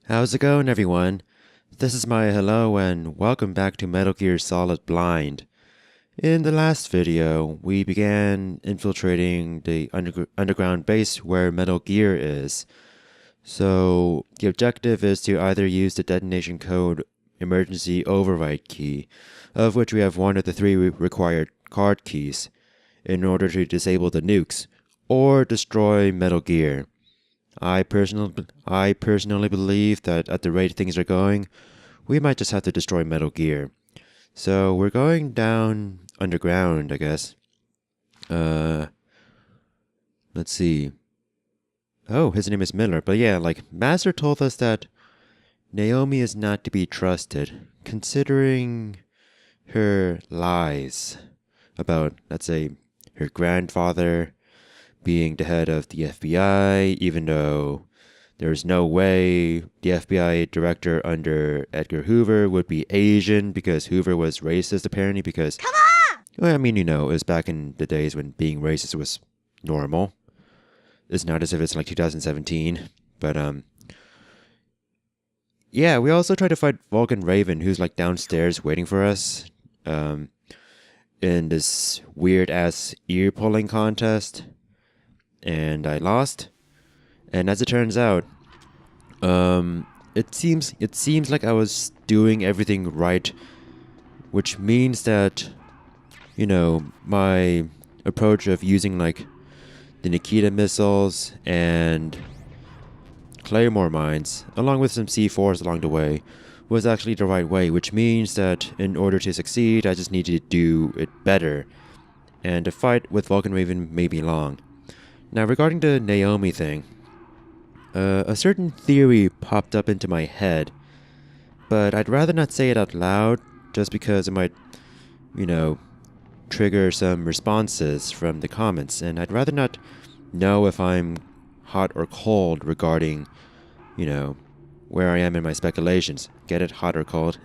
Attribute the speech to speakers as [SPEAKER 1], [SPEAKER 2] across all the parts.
[SPEAKER 1] How's it going, everyone? This is my hello and welcome back to Metal Gear Solid Blind. In the last video, we began infiltrating the underground base where Metal Gear is. So, the objective is to either use the detonation code emergency override key, of which we have one of the three required card keys, in order to disable the nukes, or destroy Metal Gear. I personally believe that at the rate things are going, we might just have to destroy Metal Gear. So we're going down underground, I guess. Let's see. Oh, his name is Miller. But yeah, like, Master told us that Naomi is not to be trusted, considering her lies about, let's say, her grandfather being the head of the FBI, even though there's no way the FBI director under Edgar Hoover would be Asian because Hoover was racist, apparently, because... Come on! Well, I mean, it was back in the days when being racist was normal. It's not as if it's like 2017, but, yeah, we also tried to fight Vulcan Raven, who's, like, downstairs waiting for us, in this weird-ass ear-pulling contest. And I lost. And as it turns out, it seems like I was doing everything right, which means that, my approach of using like the Nikita missiles and Claymore mines, along with some C4s along the way, was actually the right way, which means that in order to succeed, I just need to do it better. And the fight with Vulcan Raven may be long. Now, regarding the Naomi thing, a certain theory popped up into my head, but I'd rather not say it out loud, just because it might, trigger some responses from the comments, and I'd rather not know if I'm hot or cold regarding, where I am in my speculations. Get it? Hot or cold?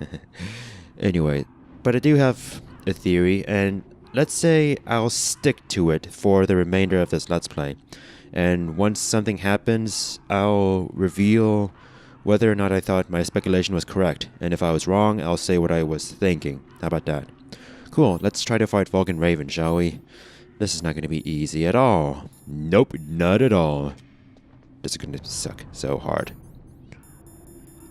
[SPEAKER 1] Anyway, but I do have a theory, and let's say I'll stick to it for the remainder of this Let's Play. And once something happens, I'll reveal whether or not I thought my speculation was correct. And if I was wrong, I'll say what I was thinking. How about that? Cool, let's try to fight Vulcan Raven, shall we? This is not going to be easy at all. Nope, not at all. This is going to suck so hard.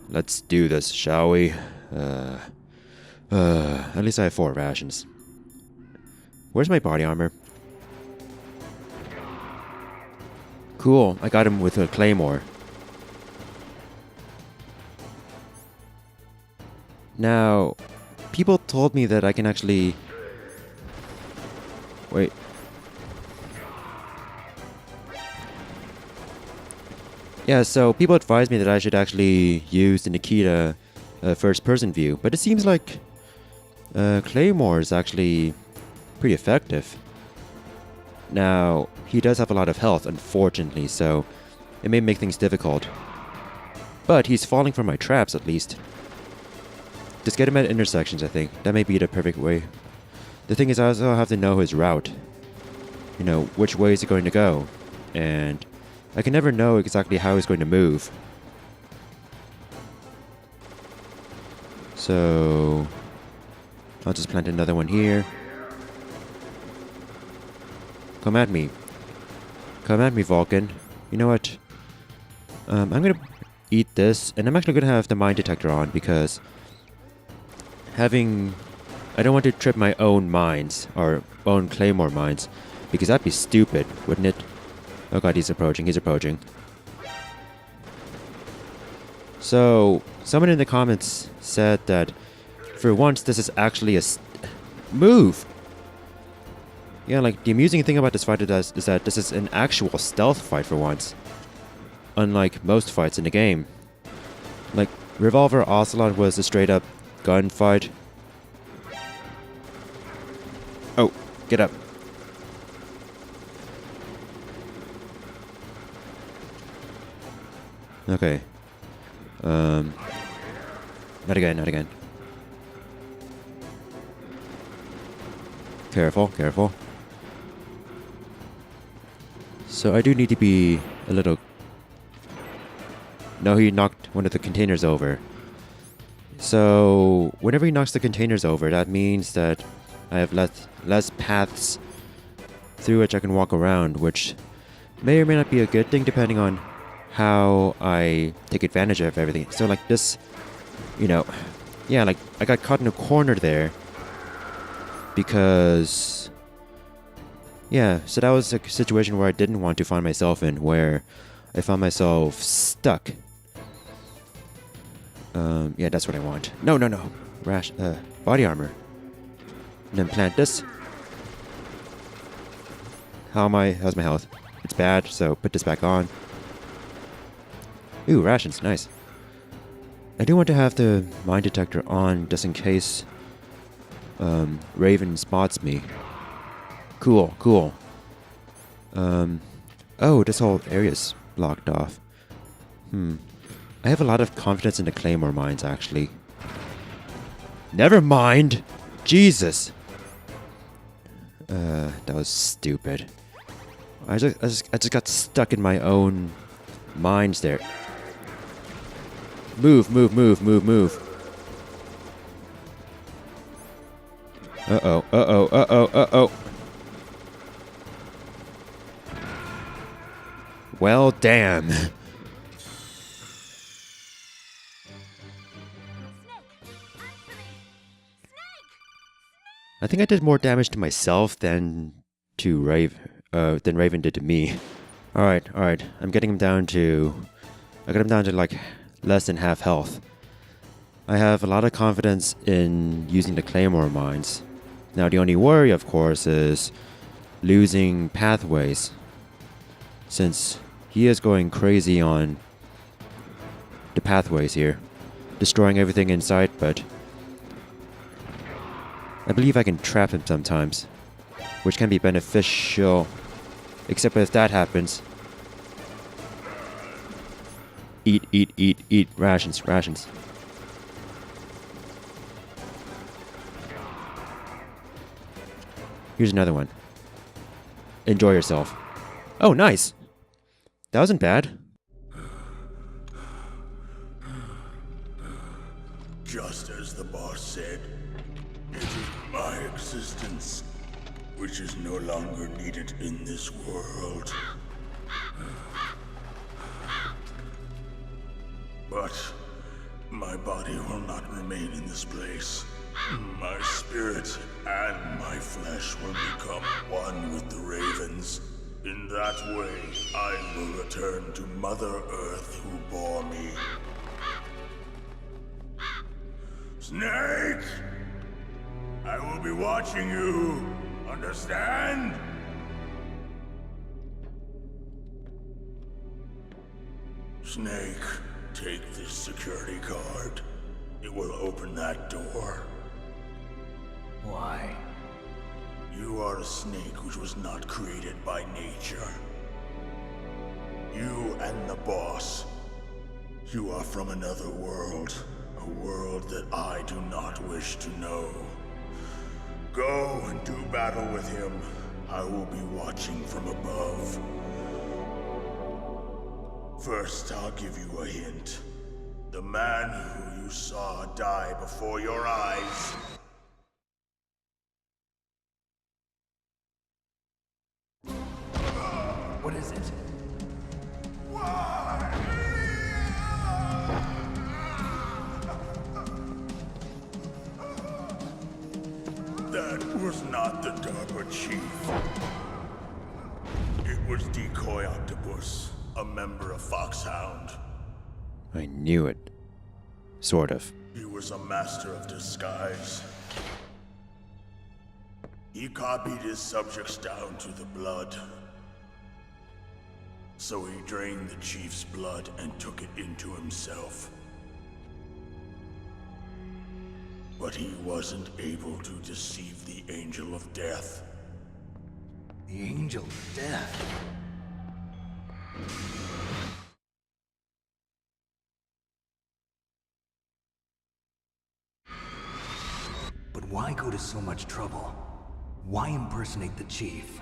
[SPEAKER 1] Let's do this, shall we? At least I have 4 rations. Where's my body armor? Cool, I got him with a claymore. Now, people told me that I can actually... Wait. Yeah, so people advised me that I should actually use the Nikita first-person view, but it seems like Claymore is actually pretty effective. Now, he does have a lot of health, unfortunately, so it may make things difficult. But he's falling for my traps, at least. Just get him at intersections, I think. That may be the perfect way. The thing is, I also have to know his route. Which way is he going to go? And I can never know exactly how he's going to move. So I'll just plant another one here. Come at me. Come at me, Vulcan. You know what? I'm gonna eat this, and I'm actually gonna have the mine detector on because I don't want to trip my own mines, or own Claymore mines, because that'd be stupid, wouldn't it? Oh god, he's approaching. So, someone in the comments said that for once this is actually a move! Yeah, like, the amusing thing about this fight is that this is an actual stealth fight for once. Unlike most fights in the game. Like, Revolver Ocelot was a straight-up gunfight. Oh, get up. Okay. Not again. Careful. So I do need to be a little No, he knocked one of the containers over. So, whenever he knocks the containers over, that means that I have less paths through which I can walk around, which may or may not be a good thing depending on how I take advantage of everything. So like this, you know, yeah, like I got caught in a corner there because, yeah, so that was a situation where I didn't want to find myself in, where I found myself stuck. Yeah, that's what I want. No. Body armor. And then plant this. How's my health? It's bad, so put this back on. Ooh, rations, nice. I do want to have the mine detector on just in case Raven spots me. Cool. Oh, this whole area's blocked off. I have a lot of confidence in the Claymore mines, actually. Never mind! Jesus! That was stupid. I just got stuck in my own mines there. Move. Uh-oh. Well, damn. I think I did more damage to myself than Raven did to me. Alright. I got him down to like less than half health. I have a lot of confidence in using the Claymore mines. Now the only worry, of course, is losing pathways, since he is going crazy on the pathways here, destroying everything in sight, but I believe I can trap him sometimes, which can be beneficial, except if that happens. Eat. Rations. Here's another one. Enjoy yourself. Oh, nice. That wasn't bad.
[SPEAKER 2] Just as the boss said, it is my existence which is no longer needed in this world. But my body will not remain in this place. My spirit and my flesh will become one with the ravens. In that way, I will return to Mother Earth who bore me. Snake! I will be watching you. Understand? Snake, take this security card. It will open that door.
[SPEAKER 3] Why?
[SPEAKER 2] You are a snake which was not created by nature. You and the boss. You are from another world. A world that I do not wish to know. Go and do battle with him. I will be watching from above. First, I'll give you a hint. The man who you saw die before your eyes.
[SPEAKER 3] What is it?
[SPEAKER 2] That was not the DARPA chief. It was Decoy Octopus, a member of Foxhound.
[SPEAKER 1] I knew it. Sort of.
[SPEAKER 2] He was a master of disguise. He copied his subjects down to the blood. So he drained the chief's blood and took it into himself. But he wasn't able to deceive the Angel of Death.
[SPEAKER 3] The Angel of Death? But why go to so much trouble? Why impersonate the chief?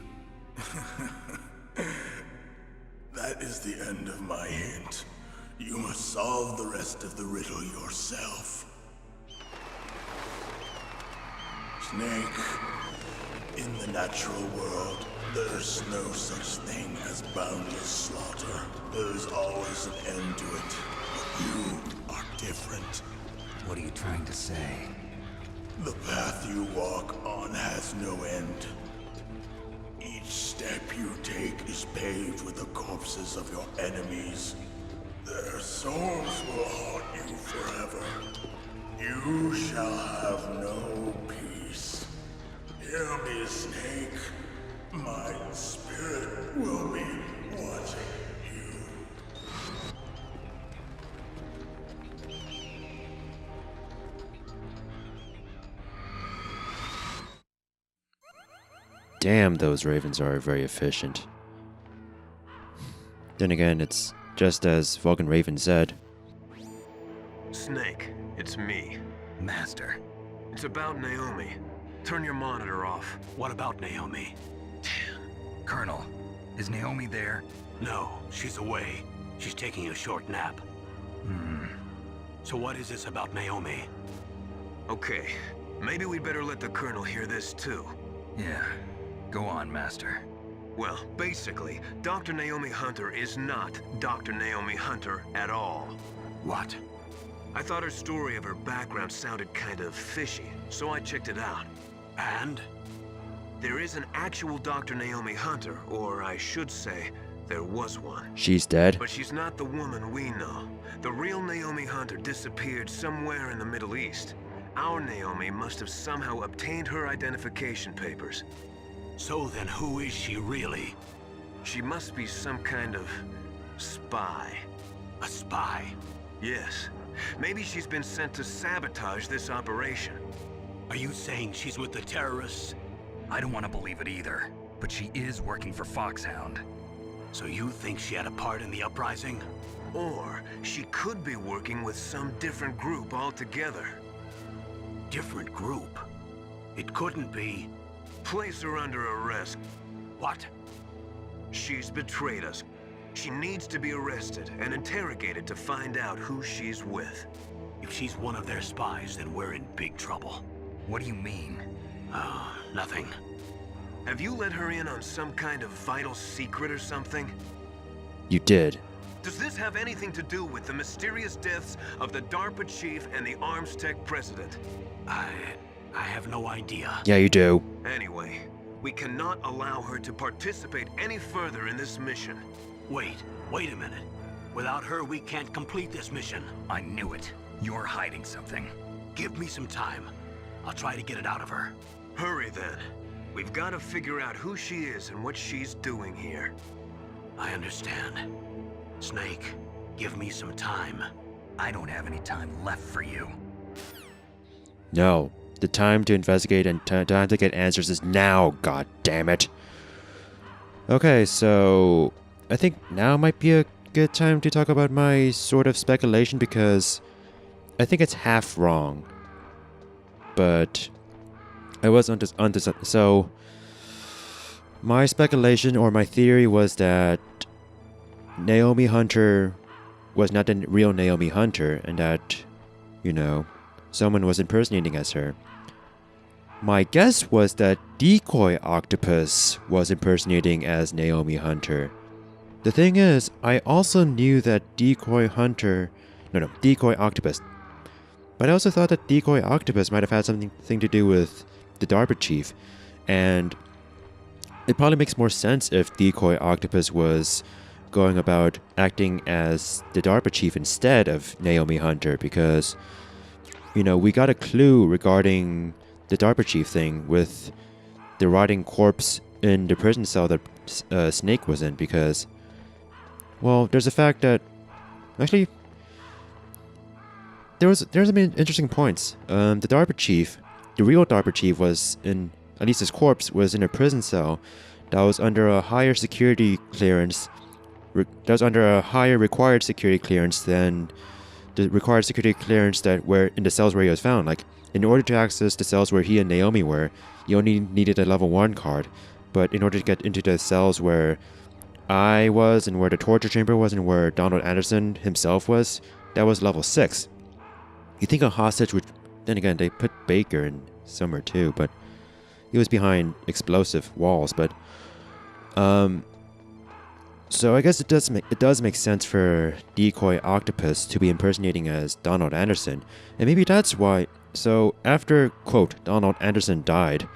[SPEAKER 2] That is the end of my hint. You must solve the rest of the riddle yourself. Snake, in the natural world, there's no such thing as boundless slaughter. There's always an end to it. But you are different.
[SPEAKER 3] What are you trying to say?
[SPEAKER 2] The path you walk on has no end. Each step you take is paved with the corpses of your enemies. Their souls will haunt you forever. You shall have no peace. Hear me, Snake. My spirit will be watching you.
[SPEAKER 1] Damn, those ravens are very efficient. Then again, it's just as Vulcan Raven said.
[SPEAKER 4] Snake, it's me.
[SPEAKER 3] Master.
[SPEAKER 4] It's about Naomi. Turn your monitor off.
[SPEAKER 5] What about Naomi?
[SPEAKER 3] Colonel, is Naomi there?
[SPEAKER 5] No, she's away. She's taking a short nap. So what is this about Naomi?
[SPEAKER 4] Okay, maybe we'd better let the Colonel hear this too.
[SPEAKER 3] Yeah. Go on, Master.
[SPEAKER 4] Well, basically, Dr. Naomi Hunter is not Dr. Naomi Hunter at all.
[SPEAKER 5] What?
[SPEAKER 4] I thought her story of her background sounded kind of fishy, so I checked it out.
[SPEAKER 5] And?
[SPEAKER 4] There is an actual Dr. Naomi Hunter, or I should say, there was one.
[SPEAKER 1] She's dead?
[SPEAKER 4] But she's not the woman we know. The real Naomi Hunter disappeared somewhere in the Middle East. Our Naomi must have somehow obtained her identification papers.
[SPEAKER 5] So then who is she really?
[SPEAKER 4] She must be some kind of spy.
[SPEAKER 5] A spy?
[SPEAKER 4] Yes. Maybe she's been sent to sabotage this operation.
[SPEAKER 5] Are you saying she's with the terrorists?
[SPEAKER 3] I don't want to believe it either, but she is working for Foxhound.
[SPEAKER 5] So you think she had a part in the uprising?
[SPEAKER 4] Or she could be working with some different group altogether.
[SPEAKER 5] Different group? It couldn't be...
[SPEAKER 4] Place her under arrest.
[SPEAKER 5] What?
[SPEAKER 4] She's betrayed us. She needs to be arrested and interrogated to find out who she's with.
[SPEAKER 5] If she's one of their spies, then we're in big trouble.
[SPEAKER 3] What do you mean?
[SPEAKER 5] Nothing.
[SPEAKER 4] Have you let her in on some kind of vital secret or something?
[SPEAKER 1] You did.
[SPEAKER 4] Does this have anything to do with the mysterious deaths of the DARPA chief and the Arms Tech president?
[SPEAKER 5] I have no idea.
[SPEAKER 1] Yeah, you do.
[SPEAKER 4] Anyway, we cannot allow her to participate any further in this mission.
[SPEAKER 5] Wait a minute. Without her, we can't complete this mission.
[SPEAKER 3] I knew it. You're hiding something.
[SPEAKER 5] Give me some time. I'll try to get it out of her.
[SPEAKER 4] Hurry then. We've got to figure out who she is and what she's doing here.
[SPEAKER 5] I understand. Snake, give me some time.
[SPEAKER 3] I don't have any time left for you.
[SPEAKER 1] No. The time to investigate and time to get answers is now, god damn it. Okay, so I think now might be a good time to talk about my sort of speculation because I think it's half wrong. But I was onto so my speculation or my theory was that Naomi Hunter was not the real Naomi Hunter and that, you know, someone was impersonating as her. My guess was that Decoy Octopus was impersonating as Naomi Hunter. The thing is, I also knew that Decoy Octopus. But I also thought that Decoy Octopus might have had something to do with the DARPA chief. And it probably makes more sense if Decoy Octopus was going about acting as the DARPA chief instead of Naomi Hunter because, you know, we got a clue regarding the DARPA chief thing with the rotting corpse in the prison cell that Snake was in because, well, there's a fact that actually there's some interesting points. The DARPA chief, the real DARPA chief, was in, at least his corpse was in a prison cell that was under a higher security clearance. That was under a higher required security clearance than the required security clearance that were in the cells where he was found. Like, in order to access the cells where he and Naomi were, you only needed a level 1 card. But in order to get into the cells where I was and where the torture chamber was and where Donald Anderson himself was, that was level 6. You think a hostage would... Then again, they put Baker in somewhere too, but he was behind explosive walls, but... So I guess it does make sense for Decoy Octopus to be impersonating as Donald Anderson, and maybe that's why. So after, quote, Donald Anderson died,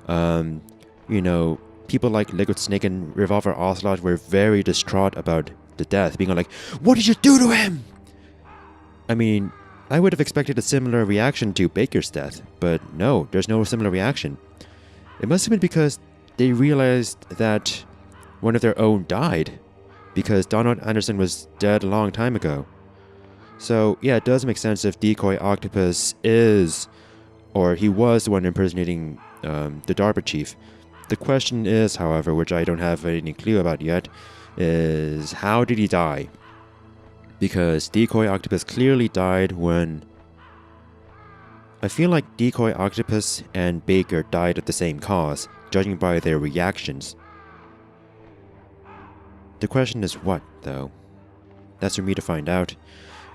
[SPEAKER 1] you know, people like Liquid Snake and Revolver Ocelot were very distraught about the death, being like, "What did you do to him?" I mean, I would have expected a similar reaction to Baker's death, but no, there's no similar reaction. It must have been because they realized that one of their own died, because Donald Anderson was dead a long time ago. So yeah, it does make sense if Decoy Octopus is, or he was the one impersonating the DARPA chief. The question is, however, which I don't have any clue about yet, is how did he die? Because Decoy Octopus clearly died when... I feel like Decoy Octopus and Baker died of the same cause, judging by their reactions. The question is what, though? That's for me to find out,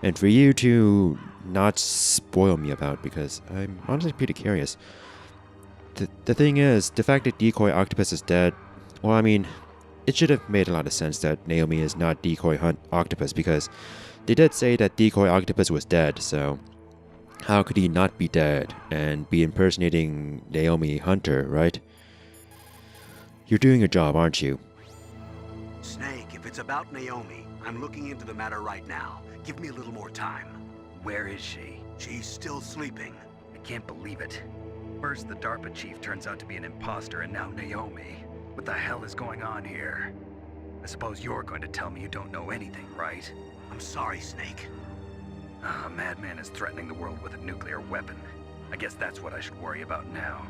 [SPEAKER 1] and for you to not spoil me about, because I'm honestly pretty curious. The thing is, the fact that Decoy Octopus is dead, well, I mean, it should have made a lot of sense that Naomi is not Decoy Octopus, because they did say that Decoy Octopus was dead, so how could he not be dead and be impersonating Naomi Hunter, right? You're doing your job, aren't you?
[SPEAKER 5] Snake, if it's about Naomi, I'm looking into the matter right now. Give me a little more time.
[SPEAKER 3] Where is she?
[SPEAKER 5] She's still sleeping.
[SPEAKER 3] I can't believe it. First, the DARPA chief turns out to be an imposter, and now Naomi. What the hell is going on here? I suppose you're going to tell me you don't know anything, right?
[SPEAKER 5] I'm sorry, Snake.
[SPEAKER 3] A madman is threatening the world with a nuclear weapon. I guess that's what I should worry about now.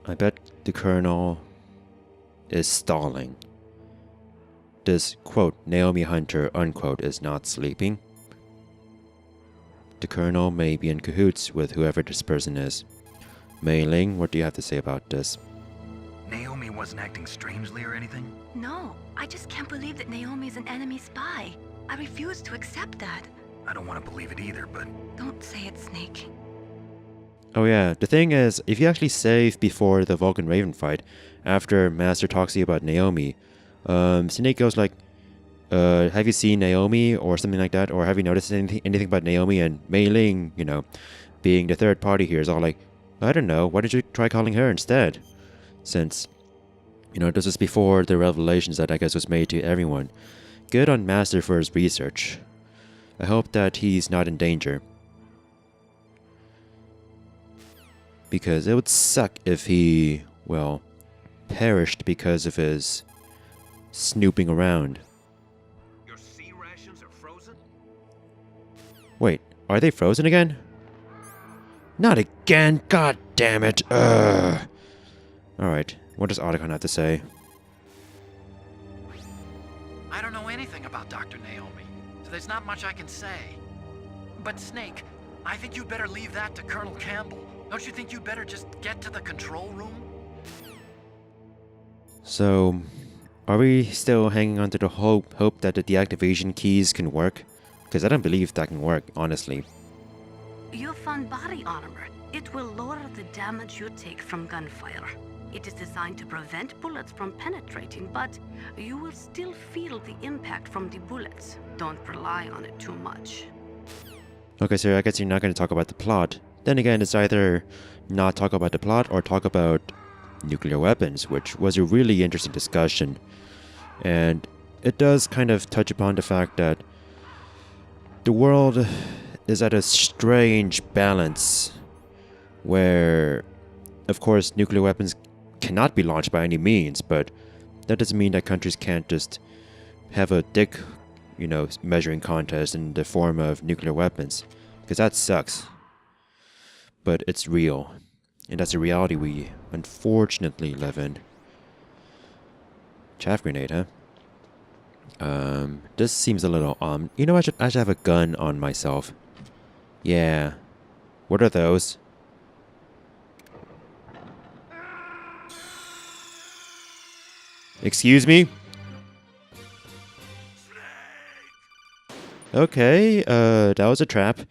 [SPEAKER 1] I bet the Colonel is stalling. This, quote, Naomi Hunter, unquote, is not sleeping. The Colonel may be in cahoots with whoever this person is. Mei Ling, what do you have to say about this?
[SPEAKER 3] Naomi wasn't acting strangely or anything?
[SPEAKER 6] No, I just can't believe that Naomi's an enemy spy. I refuse to accept that.
[SPEAKER 3] I don't want to believe it either, but...
[SPEAKER 6] Don't say it, Snake.
[SPEAKER 1] Oh yeah, the thing is, if you actually save before the Vulcan Raven fight, after Master talks to you about Naomi, Snake goes like, have you seen Naomi, or something like that, or have you noticed anything about Naomi? And Mei Ling, you know, being the third party here, is all like, I don't know, why don't you try calling her instead? Since, you know, this was before the revelations that I guess was made to everyone. Good on Master for his research. I hope that he's not in danger. Because it would suck if he, well, perished because of his snooping around.
[SPEAKER 4] Your sea rations are frozen?
[SPEAKER 1] Wait, are they frozen again? Not again! God damn it! Ugh. Alright, what does Otacon have to say?
[SPEAKER 7] I don't know anything about Dr. Naomi, so there's not much I can say. But Snake, I think you'd better leave that to Colonel Campbell. Don't you think you'd better just get to the control room?
[SPEAKER 1] So, are we still hanging on to the hope that the deactivation keys can work? Because I don't believe that can work, honestly.
[SPEAKER 6] You found body armor. It will lower the damage you take from gunfire. It is designed to prevent bullets from penetrating, but you will still feel the impact from the bullets. Don't rely on it too much.
[SPEAKER 1] Okay, so I guess you're not going to talk about the plot. Then again, it's either not talk about the plot or talk about nuclear weapons, which was a really interesting discussion. And it does kind of touch upon the fact that the world is at a strange balance where, of course, nuclear weapons cannot be launched by any means, but that doesn't mean that countries can't just have a dick, you know, measuring contest in the form of nuclear weapons, because that sucks. But it's real, and that's a reality we unfortunately live in. Chaff grenade, huh? This seems a little, you know, I should have a gun on myself. Yeah. What are those? Excuse me? Okay, that was a trap.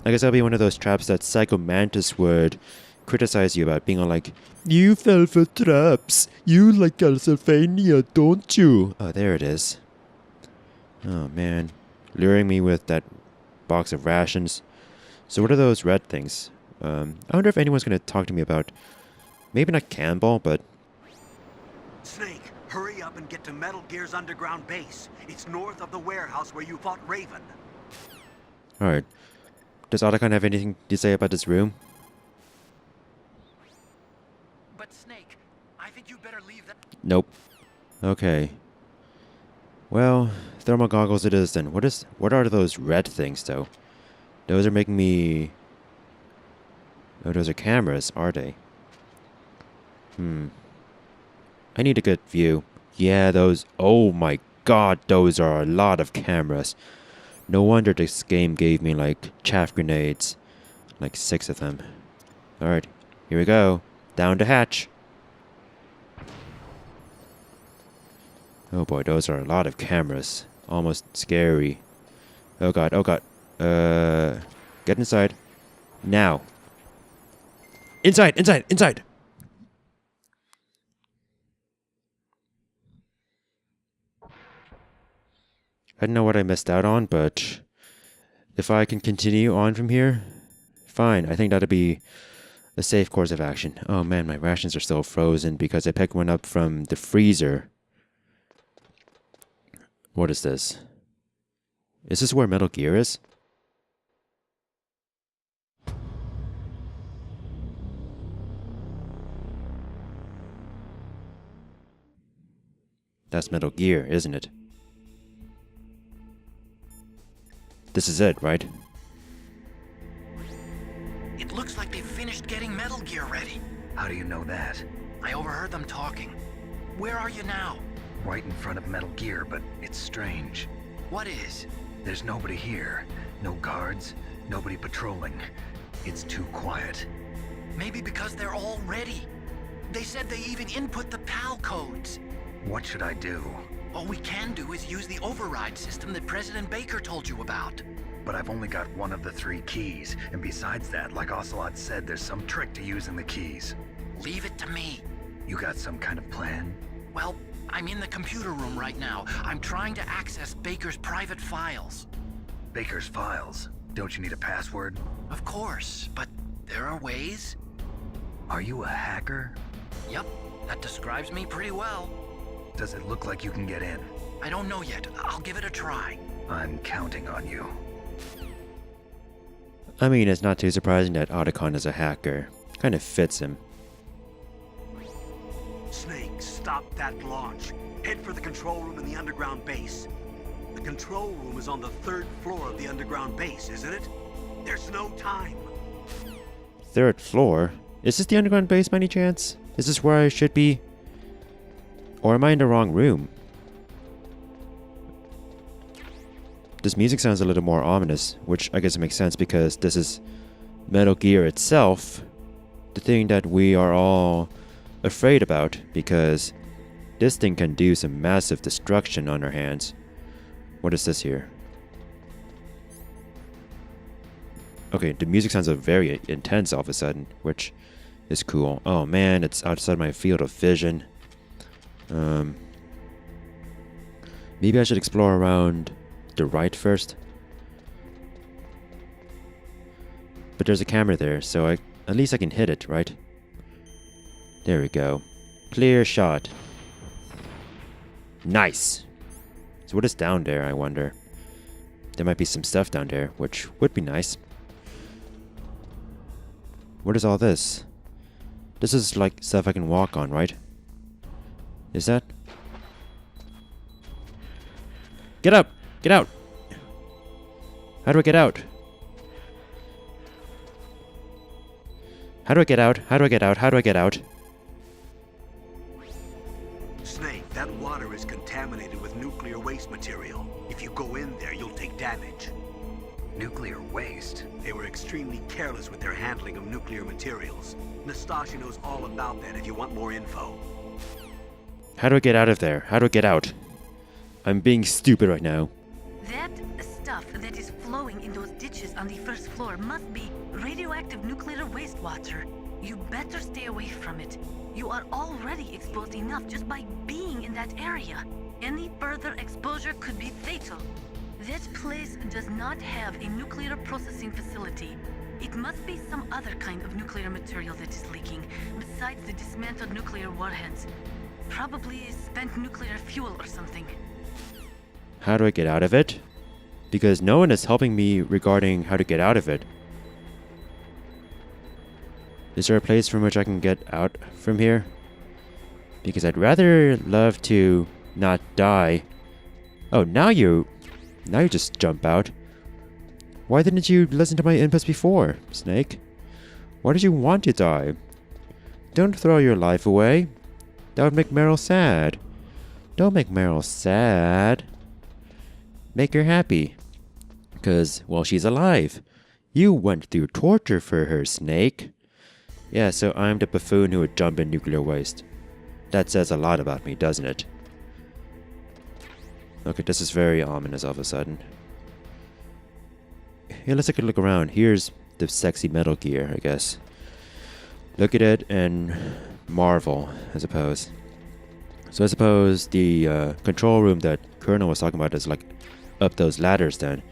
[SPEAKER 1] I guess that'll be one of those traps that Psycho Mantis would criticize you about, being all like, "You fell for traps. You like Castlevania, don't you?" Oh, there it is. Oh, man. Luring me with that box of rations. So what are those red things? I wonder if anyone's going to talk to me about... Maybe not Campbell, but...
[SPEAKER 8] Snake, hurry up and get to Metal Gear's underground base. It's north of the warehouse where you fought Raven.
[SPEAKER 1] Alright. Does Otacon have anything to say about this room?
[SPEAKER 7] But Snake, I think you better leave that.
[SPEAKER 1] Nope. Okay. Well, thermal goggles it is then. What are those red things though? Those are making me... Oh, those are cameras, are they? I need a good view. Yeah, those... Oh my god, those are a lot of cameras. No wonder this game gave me, like, chaff grenades. Like 6 of them. Alright, here we go. Down the hatch. Oh boy, those are a lot of cameras. Almost scary. Oh god, oh god. Get inside. Now. Inside, inside, inside! I don't know what I missed out on, but if I can continue on from here, fine. I think that'll be a safe course of action. Oh man, my rations are still frozen because I picked one up from the freezer. What is this? Is this where Metal Gear is? That's Metal Gear, isn't it? This is it, right?
[SPEAKER 7] It looks like they finished getting Metal Gear ready.
[SPEAKER 3] How do you know that?
[SPEAKER 7] I overheard them talking. Where are you now?
[SPEAKER 3] Right in front of Metal Gear, but it's strange.
[SPEAKER 7] What is?
[SPEAKER 3] There's nobody here. No guards, nobody patrolling. It's too quiet.
[SPEAKER 7] Maybe because they're all ready. They said they even input the PAL codes.
[SPEAKER 3] What should I do?
[SPEAKER 7] All we can do is use the override system that President Baker told you about.
[SPEAKER 3] But I've only got one of the 3 keys, and besides that, like Ocelot said, there's some trick to using the keys.
[SPEAKER 7] Leave it to me.
[SPEAKER 3] You got some kind of plan?
[SPEAKER 7] Well, I'm in the computer room right now. I'm trying to access Baker's private files.
[SPEAKER 3] Baker's files? Don't you need a password?
[SPEAKER 7] Of course, but there are ways.
[SPEAKER 3] Are you a hacker?
[SPEAKER 7] Yep, that describes me pretty well.
[SPEAKER 3] Does it look like you can get in?
[SPEAKER 7] I don't know yet. I'll give it a try.
[SPEAKER 3] I'm counting on you.
[SPEAKER 1] I mean, it's not too surprising that Otacon is a hacker. Kind of fits him.
[SPEAKER 8] Snake, stop that launch. Head for the control room in the underground base. The control room is on the 3rd floor of the underground base, isn't it? There's no time.
[SPEAKER 1] 3rd floor? Is this the underground base by any chance? Is this where I should be? Or am I in the wrong room? This music sounds a little more ominous, which I guess makes sense because this is Metal Gear itself, the thing that we are all afraid about, because this thing can do some massive destruction on our hands. What is this here? Okay, the music sounds very intense all of a sudden, which is cool. Oh man, it's outside my field of vision. Maybe I should explore around the right first. But there's a camera there, so at least I can hit it, right? There we go. Clear shot. Nice. So what is down there, I wonder? There might be some stuff down there, which would be nice. What is all this? This is like stuff I can walk on, right? Is that? Get up! Get out! How do I get out? How do I get out? How do I get out? How do I get out?
[SPEAKER 8] Snake, that water is contaminated with nuclear waste material. If you go in there, you'll take damage.
[SPEAKER 3] Nuclear waste?
[SPEAKER 8] They were extremely careless with their handling of nuclear materials. Nastasia knows all about that if you want more info.
[SPEAKER 1] How do I get out of there? How do I get out? I'm being stupid right now.
[SPEAKER 6] That stuff that is flowing in those ditches on the first floor must be radioactive nuclear wastewater. You better stay away from it. You are already exposed enough just by being in that area. Any further exposure could be fatal. That place does not have a nuclear processing facility. It must be some other kind of nuclear material that is leaking, besides the dismantled nuclear warheads. Probably spent nuclear fuel or something.
[SPEAKER 1] How do I get out of it? Because no one is helping me regarding how to get out of it. Is there a place from which I can get out from here? Because I'd rather love to not die. Oh, now you just jump out. Why didn't you listen to my inputs before, Snake? Why did you want to die? Don't throw your life away. That would make Meryl sad. Don't make Meryl sad. Make her happy. Because, well, she's alive. You went through torture for her, Snake. Yeah, so I'm the buffoon who would jump in nuclear waste. That says a lot about me, doesn't it? Okay, this is very ominous all of a sudden. Yeah, let's take a look around. Here's the sexy Metal Gear, I guess. Look at it and marvel, I suppose. So I suppose the control room that Colonel was talking about is like up those ladders then.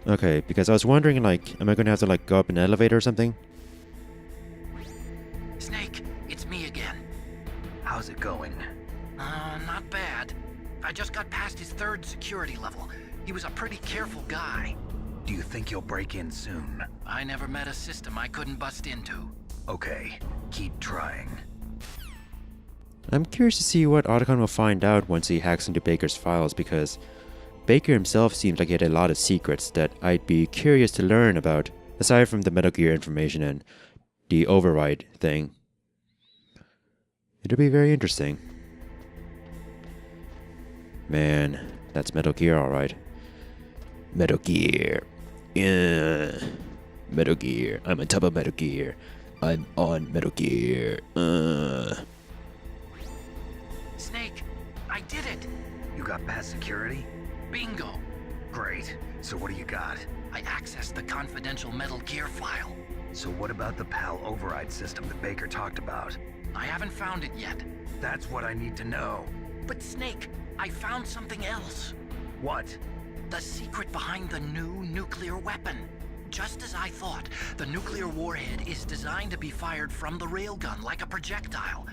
[SPEAKER 1] Okay, because I was wondering, like, am I going to have to like go up an elevator or something?
[SPEAKER 7] Snake, it's me again.
[SPEAKER 3] How's it going?
[SPEAKER 7] Not bad. I just got past his 3rd security level. He was a pretty careful guy.
[SPEAKER 3] Do you think you'll break in soon?
[SPEAKER 7] I never met a system I couldn't bust into.
[SPEAKER 3] Okay, keep trying.
[SPEAKER 1] I'm curious to see what Otacon will find out once he hacks into Baker's files, because Baker himself seems like he had a lot of secrets that I'd be curious to learn about, aside from the Metal Gear information and the override thing. It'll be very interesting. Man, that's Metal Gear alright. Metal Gear. Yeah. Metal Gear. I'm on top of Metal Gear. I'm on Metal Gear.
[SPEAKER 7] Snake, I did it!
[SPEAKER 3] You got past security?
[SPEAKER 7] Bingo!
[SPEAKER 3] Great. So what do you got?
[SPEAKER 7] I accessed the confidential Metal Gear file.
[SPEAKER 3] So what about the PAL override system that Baker talked about?
[SPEAKER 7] I haven't found it yet.
[SPEAKER 3] That's what I need to know.
[SPEAKER 7] But Snake, I found something else.
[SPEAKER 3] What?
[SPEAKER 7] The secret behind the new nuclear weapon. Just as I thought, the nuclear warhead is designed to be fired from the railgun like a projectile.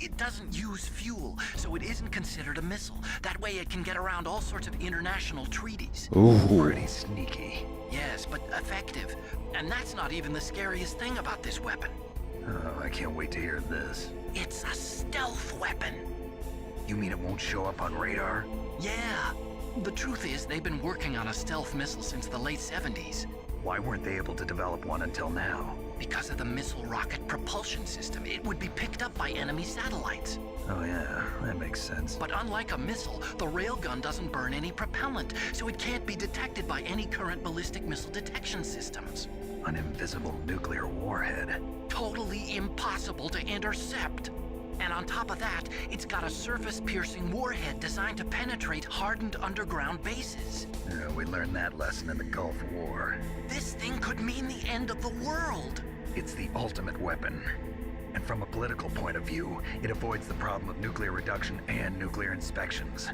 [SPEAKER 7] It doesn't use fuel, so it isn't considered a missile. That way it can get around all sorts of international treaties.
[SPEAKER 1] Ooh.
[SPEAKER 3] Pretty sneaky.
[SPEAKER 7] Yes, but effective. And that's not even the scariest thing about this weapon.
[SPEAKER 3] Oh, I can't wait to hear this.
[SPEAKER 7] It's a stealth weapon.
[SPEAKER 3] You mean it won't show up on radar?
[SPEAKER 7] Yeah. The truth is, they've been working on a stealth missile since the late 70s.
[SPEAKER 3] Why weren't they able to develop one until now?
[SPEAKER 7] Because of the missile rocket propulsion system, it would be picked up by enemy satellites.
[SPEAKER 3] Oh yeah, that makes sense.
[SPEAKER 7] But unlike a missile, the railgun doesn't burn any propellant, so it can't be detected by any current ballistic missile detection systems.
[SPEAKER 3] An invisible nuclear warhead.
[SPEAKER 7] Totally impossible to intercept. And on top of that, it's got a surface-piercing warhead designed to penetrate hardened underground bases.
[SPEAKER 3] Yeah, we learned that lesson in the Gulf War.
[SPEAKER 7] This thing could mean the end of the world.
[SPEAKER 3] It's the ultimate weapon. And from a political point of view, it avoids the problem of nuclear reduction and nuclear inspections.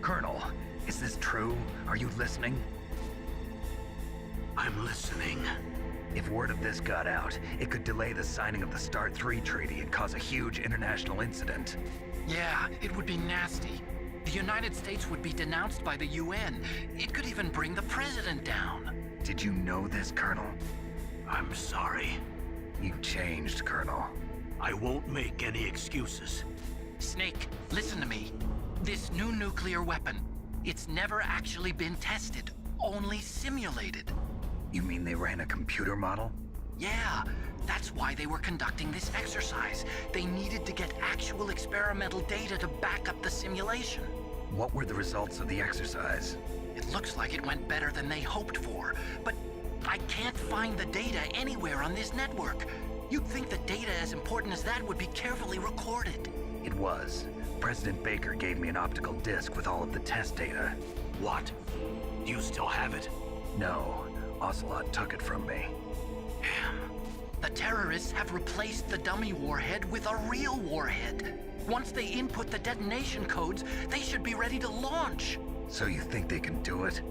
[SPEAKER 3] Colonel, is this true? Are you listening?
[SPEAKER 5] I'm listening.
[SPEAKER 3] If word of this got out, it could delay the signing of the START 3 treaty and cause a huge international incident.
[SPEAKER 7] Yeah, it would be nasty. The United States would be denounced by the UN. It could even bring the president down.
[SPEAKER 3] Did you know this, Colonel?
[SPEAKER 5] I'm sorry.
[SPEAKER 3] You've changed, Colonel.
[SPEAKER 5] I won't make any excuses.
[SPEAKER 7] Snake, listen to me. This new nuclear weapon, it's never actually been tested, only simulated.
[SPEAKER 3] You mean they ran a computer model?
[SPEAKER 7] Yeah, that's why they were conducting this exercise. They needed to get actual experimental data to back up the simulation.
[SPEAKER 3] What were the results of the exercise?
[SPEAKER 7] It looks like it went better than they hoped for, but I can't find the data anywhere on this network. You'd think that data as important as that would be carefully recorded.
[SPEAKER 3] It was. President Baker gave me an optical disc with all of the test data.
[SPEAKER 5] What? Do you still have it?
[SPEAKER 3] No, Ocelot took it from me.
[SPEAKER 7] The terrorists have replaced the dummy warhead with a real warhead. Once they input the detonation codes, they should be ready to launch.
[SPEAKER 3] So you think they can do it?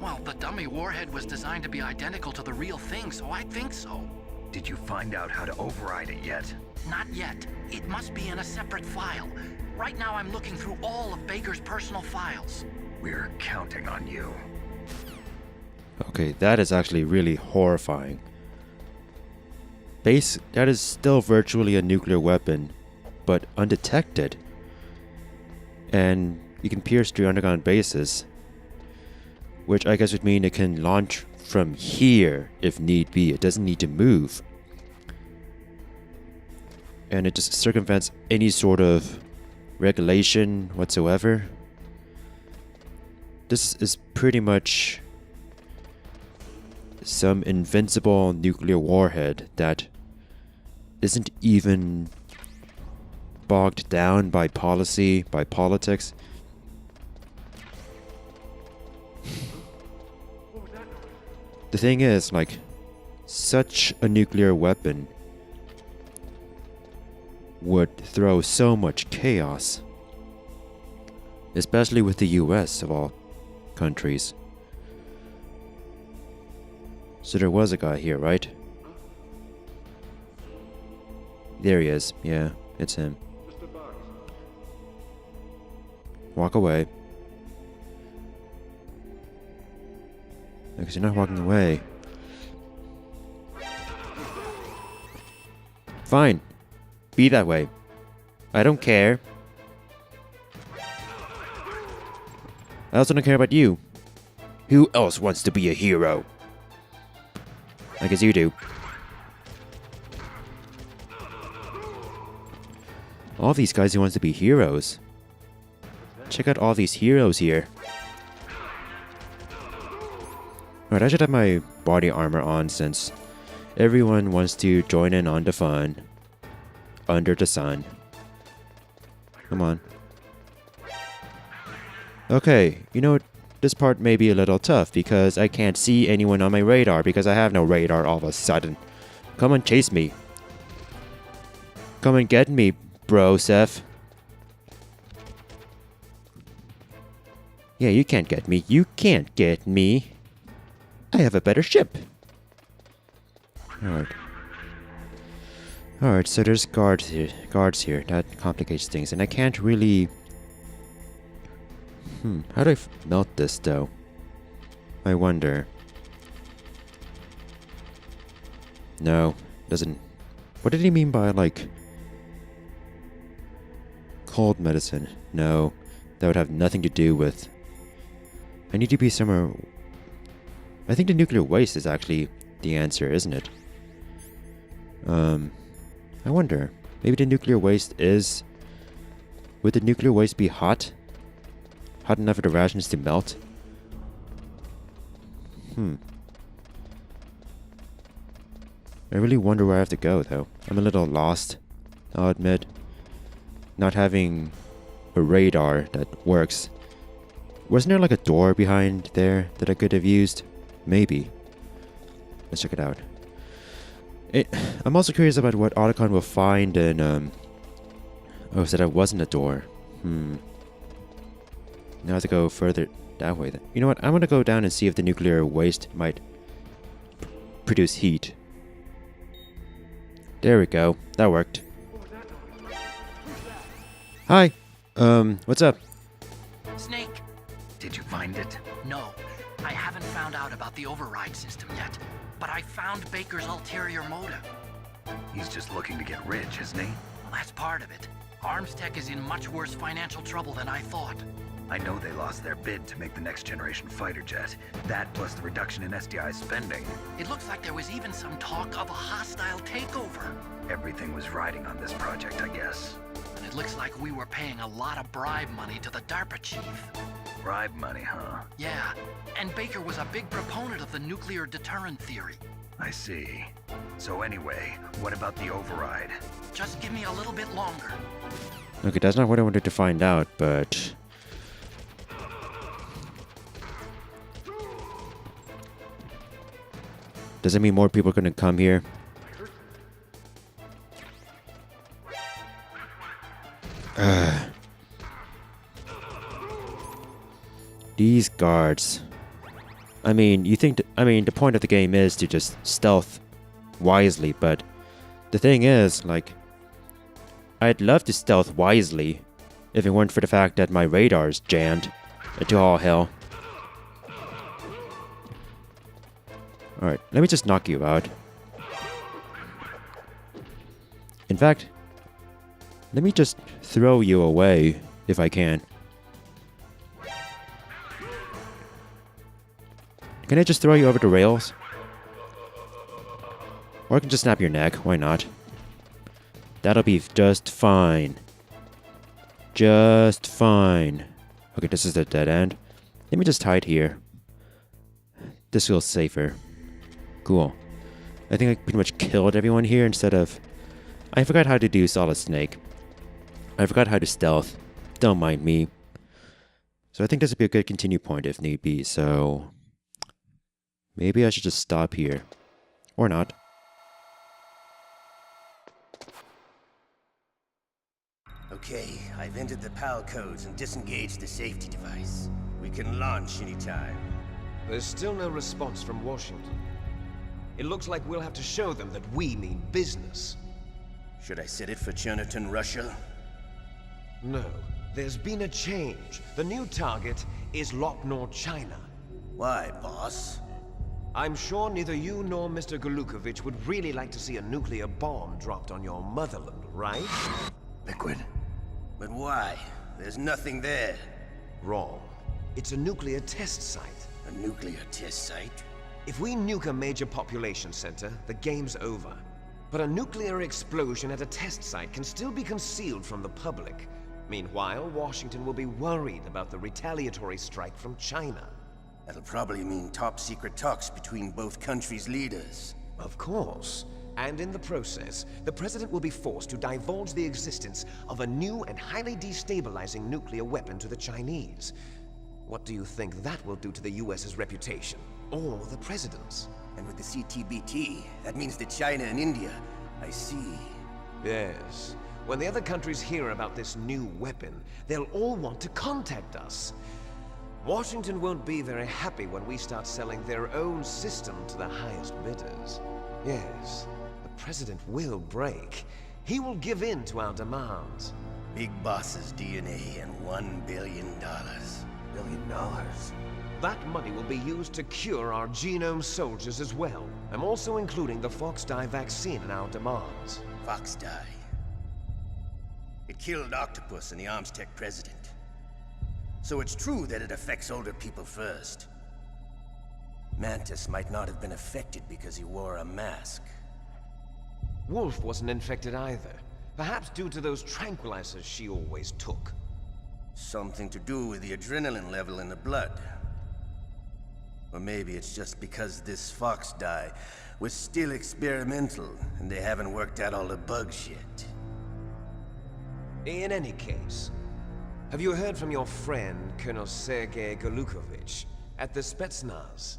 [SPEAKER 7] Well, the dummy warhead was designed to be identical to the real thing, so I think so.
[SPEAKER 3] Did you find out how to override it yet?
[SPEAKER 7] Not yet. It must be in a separate file. Right now I'm looking through all of Baker's personal files.
[SPEAKER 3] We're counting on you.
[SPEAKER 1] Okay, that is actually really horrifying. That is still virtually a nuclear weapon, but undetected. And you can pierce through underground bases, which I guess would mean it can launch from here if need be. It doesn't need to move. And it just circumvents any sort of regulation whatsoever. This is pretty much some invincible nuclear warhead that isn't even bogged down by policy, by politics. The thing is, like, such a nuclear weapon would throw so much chaos, especially with the US of all countries. So there was a guy here, right? There he is. Yeah, it's him. Walk away. Because you're not walking away. Fine. Be that way. I don't care. I also don't care about you. Who else wants to be a hero? I guess you do. All these guys who wants to be heroes. Check out all these heroes here. Alright, I should have my body armor on since everyone wants to join in on the fun. Under the sun. Come on. Okay, you know what? This part may be a little tough because I can't see anyone on my radar because I have no radar all of a sudden. Come and chase me. Come and get me, bro, Seth. Yeah, you can't get me. You can't get me. I have a better ship. Alright. Alright, so there's guards here. That complicates things. And I can't really... how do I melt this, though? I wonder. No, doesn't... What did he mean by, like... cold medicine? No, that would have nothing to do with... I need to be somewhere... I think the nuclear waste is actually the answer, isn't it? I wonder. Maybe the nuclear waste is... Would the nuclear waste be hot? Hot enough for the rations to melt? I really wonder where I have to go, though. I'm a little lost, I'll admit. Not having a radar that works. Wasn't there like a door behind there that I could have used? Maybe. Let's check it out. I'm also curious about what Otacon will find in, Oh, so that wasn't a door. Now I have to go further that way then. You know what? I'm gonna go down and see if the nuclear waste might produce heat. There we go. That worked. Hi. What's up?
[SPEAKER 7] Snake.
[SPEAKER 3] Did you find it?
[SPEAKER 7] No, I haven't found out about the override system yet, but I found Baker's ulterior motive.
[SPEAKER 3] He's just looking to get rich, isn't he?
[SPEAKER 7] Well, that's part of it. Armstech is in much worse financial trouble than I thought.
[SPEAKER 3] I know they lost their bid to make the next generation fighter jet. That plus the reduction in SDI spending.
[SPEAKER 7] It looks like there was even some talk of a hostile takeover.
[SPEAKER 3] Everything was riding on this project, I guess.
[SPEAKER 7] And it looks like we were paying a lot of bribe money to the DARPA chief.
[SPEAKER 3] Bribe money, huh?
[SPEAKER 7] Yeah, and Baker was a big proponent of the nuclear deterrent theory.
[SPEAKER 3] I see. So anyway, what about the override?
[SPEAKER 7] Just give me a little bit longer.
[SPEAKER 1] Okay, that's not what I wanted to find out, but... does that mean more people are gonna come here? These guards. I mean, the point of the game is to just stealth wisely, but the thing is, like, I'd love to stealth wisely if it weren't for the fact that my radar's jammed into all hell. Alright, let me just knock you out. In fact, let me just throw you away if I can. Can I just throw you over the rails? Or I can just snap your neck, why not? That'll be just fine. Just fine. Okay, this is the dead end. Let me just hide here. This feels safer. Cool. I think I pretty much killed everyone here instead of... I forgot how to do Solid Snake. I forgot how to stealth. Don't mind me. So I think this would be a good continue point if need be, so... maybe I should just stop here. Or not.
[SPEAKER 9] Okay, I've entered the PAL codes and disengaged the safety device. We can launch anytime.
[SPEAKER 10] There's still no response from Washington. It looks like we'll have to show them that we mean business.
[SPEAKER 9] Should I set it for Cherniton, Russia?
[SPEAKER 10] No, there's been a change. The new target is Locknor, China.
[SPEAKER 9] Why, boss?
[SPEAKER 10] I'm sure neither you nor Mr. Golukovich would really like to see a nuclear bomb dropped on your motherland, right?
[SPEAKER 9] Liquid. But why? There's nothing there.
[SPEAKER 10] Wrong. It's a nuclear test site.
[SPEAKER 9] A nuclear test site?
[SPEAKER 10] If we nuke a major population center, the game's over. But a nuclear explosion at a test site can still be concealed from the public. Meanwhile, Washington will be worried about the retaliatory strike from China.
[SPEAKER 9] That'll probably mean top-secret talks between both countries' leaders.
[SPEAKER 10] Of course. And in the process, the President will be forced to divulge the existence of a new and highly destabilizing nuclear weapon to the Chinese. What do you think that will do to the US's reputation? Or the President's?
[SPEAKER 9] And with the CTBT, that means that China and India... I see.
[SPEAKER 10] Yes. When the other countries hear about this new weapon, they'll all want to contact us. Washington won't be very happy when we start selling their own system to the highest bidders. Yes, the President will break. He will give in to our demands.
[SPEAKER 9] Big Boss's DNA and $1 billion. $1 billion?
[SPEAKER 10] That money will be used to cure our genome soldiers as well. I'm also including the Fox-Die vaccine in our demands.
[SPEAKER 9] Fox-Die. It killed Octopus and the Armstech president. So it's true that it affects older people first. Mantis might not have been affected because he wore a mask.
[SPEAKER 10] Wolf wasn't infected either. Perhaps due to those tranquilizers she always took.
[SPEAKER 9] Something to do with the adrenaline level in the blood. Or maybe it's just because this Fox-Die was still experimental and they haven't worked out all the bugs yet.
[SPEAKER 10] In any case, have you heard from your friend, Colonel Sergei Golukovich, at the Spetsnaz?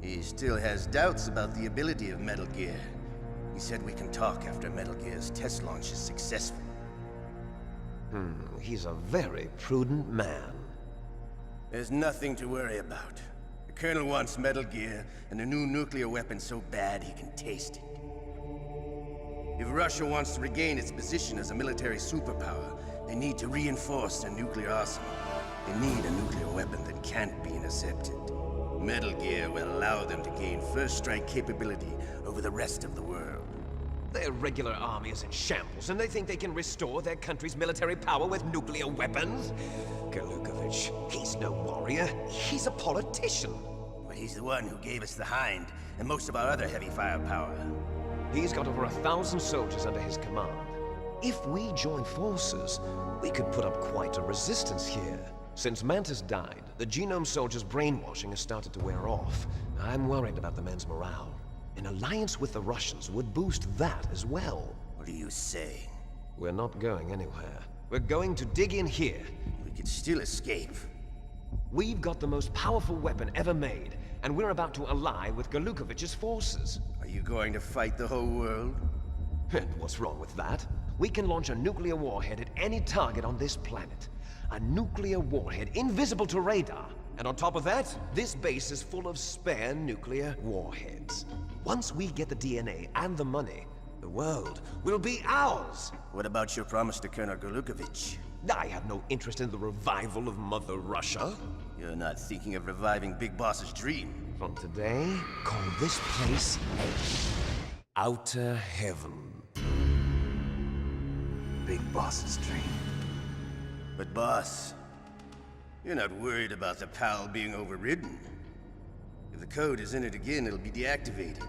[SPEAKER 9] He still has doubts about the ability of Metal Gear. He said we can talk after Metal Gear's test launch is successful.
[SPEAKER 10] He's a very prudent man.
[SPEAKER 9] There's nothing to worry about. The Colonel wants Metal Gear and a new nuclear weapon so bad he can taste it. If Russia wants to regain its position as a military superpower, they need to reinforce their nuclear arsenal. They need a nuclear weapon that can't be intercepted. Metal Gear will allow them to gain first strike capability over the rest of the world.
[SPEAKER 10] Their regular army is in shambles, and they think they can restore their country's military power with nuclear weapons? Golukovich, he's no warrior. He's a politician.
[SPEAKER 9] But he's the one who gave us the Hind and most of our other heavy firepower.
[SPEAKER 10] He's got over 1,000 soldiers under his command. If we join forces, we could put up quite a resistance here. Since Mantis died, the genome soldiers' brainwashing has started to wear off. I'm worried about the men's morale. An alliance with the Russians would boost that as well.
[SPEAKER 9] What are you saying?
[SPEAKER 10] We're not going anywhere. We're going to dig in here.
[SPEAKER 9] We could still escape.
[SPEAKER 10] We've got the most powerful weapon ever made, and we're about to ally with Galukovich's forces.
[SPEAKER 9] Are you going to fight the whole world?
[SPEAKER 10] And what's wrong with that? We can launch a nuclear warhead at any target on this planet. A nuclear warhead invisible to radar. And on top of that, this base is full of spare nuclear warheads. Once we get the DNA and the money, the world will be ours!
[SPEAKER 9] What about your promise to Colonel Galukovich?
[SPEAKER 10] I have no interest in the revival of Mother Russia.
[SPEAKER 9] You're not thinking of reviving Big Boss's dream.
[SPEAKER 10] From today, call this place Outer Heaven.
[SPEAKER 3] Big Boss's dream.
[SPEAKER 9] But boss, you're not worried about the PAL being overridden. If the code is in it again, it'll be deactivated.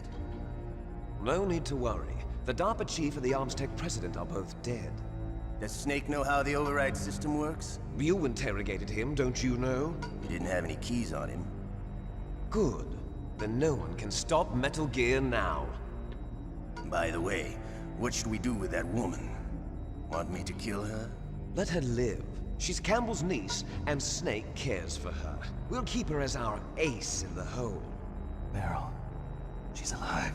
[SPEAKER 10] No need to worry. The DARPA chief and the Armstech president are both dead.
[SPEAKER 9] Does Snake know how the override system works?
[SPEAKER 10] You interrogated him, don't you know?
[SPEAKER 9] He didn't have any keys on him.
[SPEAKER 10] Good. Then no one can stop Metal Gear now.
[SPEAKER 9] By the way, what should we do with that woman? Want me to kill her?
[SPEAKER 10] Let her live. She's Campbell's niece, and Snake cares for her. We'll keep her as our ace in the hole.
[SPEAKER 3] Meryl, she's alive.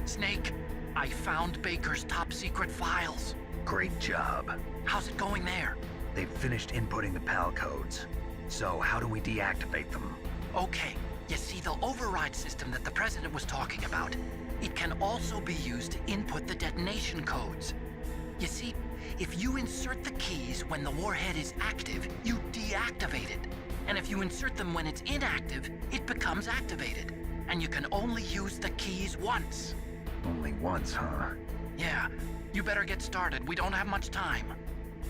[SPEAKER 7] Snake, I found Baker's top secret files.
[SPEAKER 3] Great job.
[SPEAKER 7] How's it going there?
[SPEAKER 3] They've finished inputting the PAL codes. So how do we deactivate them?
[SPEAKER 7] Okay, you see the override system that the President was talking about. It can also be used to input the detonation codes. You see, if you insert the keys when the warhead is active, you deactivate it. And if you insert them when it's inactive, it becomes activated. And you can only use the keys once.
[SPEAKER 3] Only once, huh?
[SPEAKER 7] Yeah, you better get started. We don't have much time.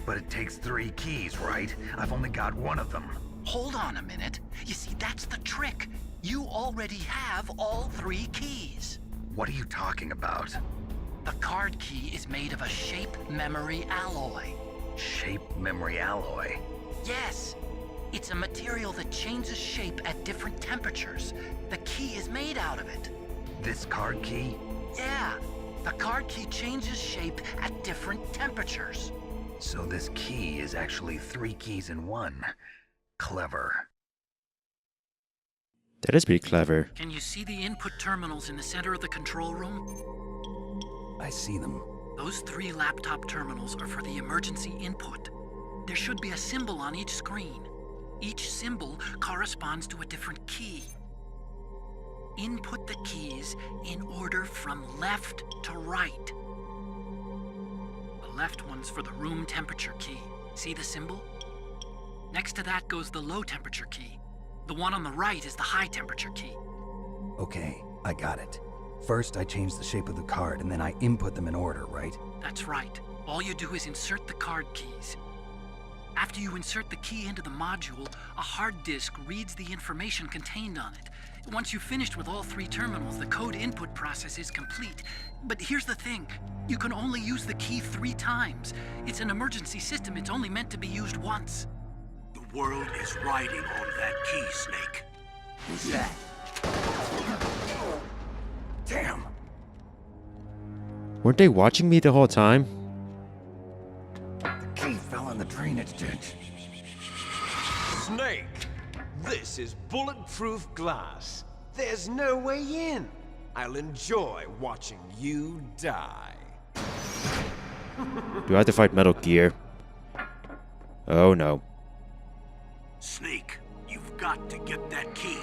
[SPEAKER 3] But it takes 3 keys, right? I've only got 1 of them.
[SPEAKER 7] Hold on a minute. You see, that's the trick. You already have all 3 keys.
[SPEAKER 3] What are you talking about?
[SPEAKER 7] The card key is made of a shape memory alloy.
[SPEAKER 3] Shape memory alloy?
[SPEAKER 7] Yes. It's a material that changes shape at different temperatures. The key is made out of it.
[SPEAKER 3] This card key?
[SPEAKER 7] Yeah. The card key changes shape at different temperatures.
[SPEAKER 3] So this key is actually 3 keys in 1. Clever.
[SPEAKER 1] That is pretty clever.
[SPEAKER 7] Can you see the input terminals in the center of the control room?
[SPEAKER 3] I see them.
[SPEAKER 7] Those 3 laptop terminals are for the emergency input. There should be a symbol on each screen. Each symbol corresponds to a different key. Input the keys in order from left to right. The left one's for the room temperature key. See the symbol? Next to that goes the low temperature key. The one on the right is the high temperature key.
[SPEAKER 3] Okay, I got it. First, I change the shape of the card, and then I input them in order, right?
[SPEAKER 7] That's right. All you do is insert the card keys. After you insert the key into the module, a hard disk reads the information contained on it. Once you've finished with all 3 terminals, the code input process is complete. But here's the thing. You can only use the key 3 times. It's an emergency system. It's only meant to be used once.
[SPEAKER 8] The world is riding on that key, Snake.
[SPEAKER 9] Who's that?
[SPEAKER 8] Damn!
[SPEAKER 1] Weren't they watching me the whole time?
[SPEAKER 3] The key fell in the drainage ditch.
[SPEAKER 10] Snake! This is bulletproof glass. There's no way in. I'll enjoy watching you die.
[SPEAKER 1] Do I have to fight Metal Gear? Oh no.
[SPEAKER 8] Snake, you've got to get that key.